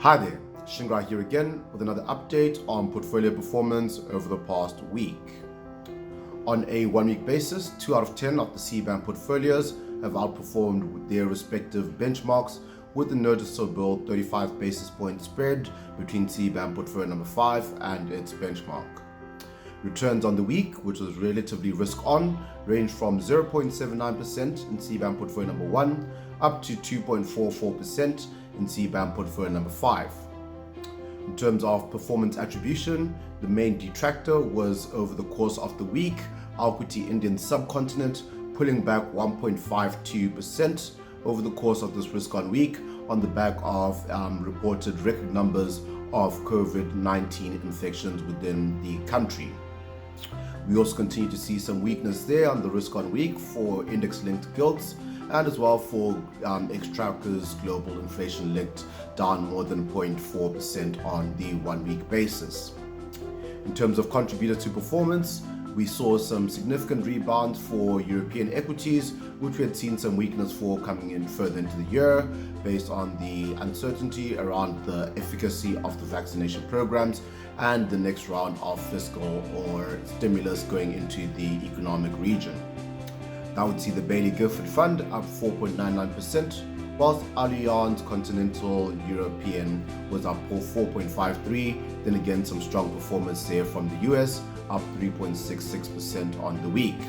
Hi there, Shingirai here again with another update on portfolio performance over the past week. On a one-week basis, 2 out of 10 of the CBAM portfolios have outperformed their respective benchmarks, with a noticeable 35 basis point spread between CBAM portfolio number 5 and its benchmark. Returns on the week, which was relatively risk-on, ranged from 0.79% in CBAM portfolio number 1 up to 2.44% in CBAM portfolio number 5. In terms of performance attribution, the main detractor was, over the course of the week, equity Indian subcontinent, pulling back 1.52% over the course of this risk-on week on the back of reported record numbers of COVID-19 infections within the country. We also continue to see some weakness there on the risk-on week for index-linked gilts, and as well for ex-trackers global inflation-linked, down more than 0.4% on the one-week basis. In terms of contributors to performance, we saw some significant rebounds for European equities, which we had seen some weakness for coming in further into the year based on the uncertainty around the efficacy of the vaccination programs and the next round of fiscal or stimulus going into the economic region. That would see the Bailey Gifford Fund up 4.99%, whilst Allianz Continental European was up 4.53%. Then again, some strong performance there from the US, up 3.66% on the week.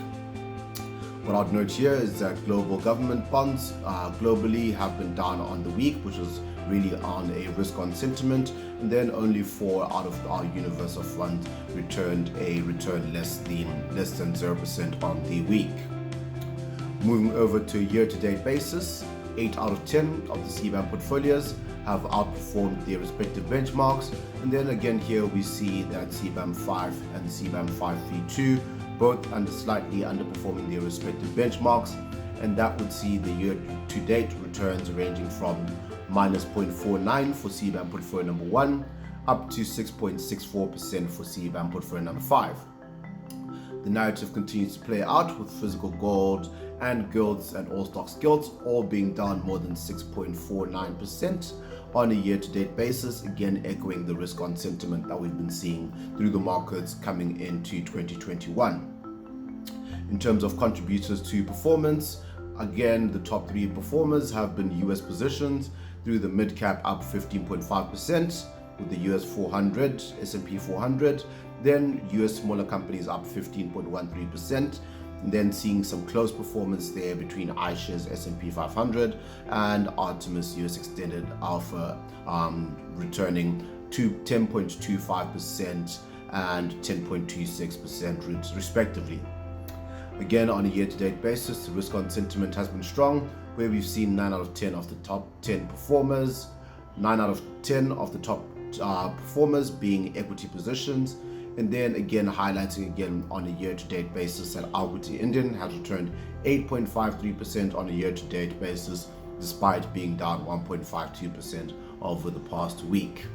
What I'd note here is that global government bonds globally have been down on the week, which is really on a risk-on sentiment, and then only 4 out of our universe of funds returned a return less than 0% on the week. Moving over to a year-to-date basis, 8 out of 10 of the CBAM portfolios have outperformed their respective benchmarks, and then again here we see that CBAM 5 and CBAM 5v2 both slightly underperforming their respective benchmarks, and that would see the year-to-date returns ranging from minus 0.49 for CBAM portfolio number 1 up to 6.64% for CBAM portfolio number 5. The narrative continues to play out with physical gold and gilts and all stocks gilts all being down more than 6.49% on a year-to-date basis, again echoing the risk-on sentiment that we've been seeing through the markets coming into 2021. In terms of contributors to performance, again the top 3 performers have been US positions, through the mid-cap up 15.5% with the US 400, S&P 400, then US smaller companies up 15.13%, and then seeing some close performance there between iShares S&P 500 and Artemis US Extended Alpha, returning to 10.25% and 10.26% respectively. Again, on a year-to-date basis, the risk-on sentiment has been strong, where we've seen 9 out of 10 of the top 10 performers, 9 out of 10 of the top performers being equity positions, and then again highlighting again on a year-to-date basis that equity Indian has returned 8.53% on a year-to-date basis, despite being down 1.52% over the past week.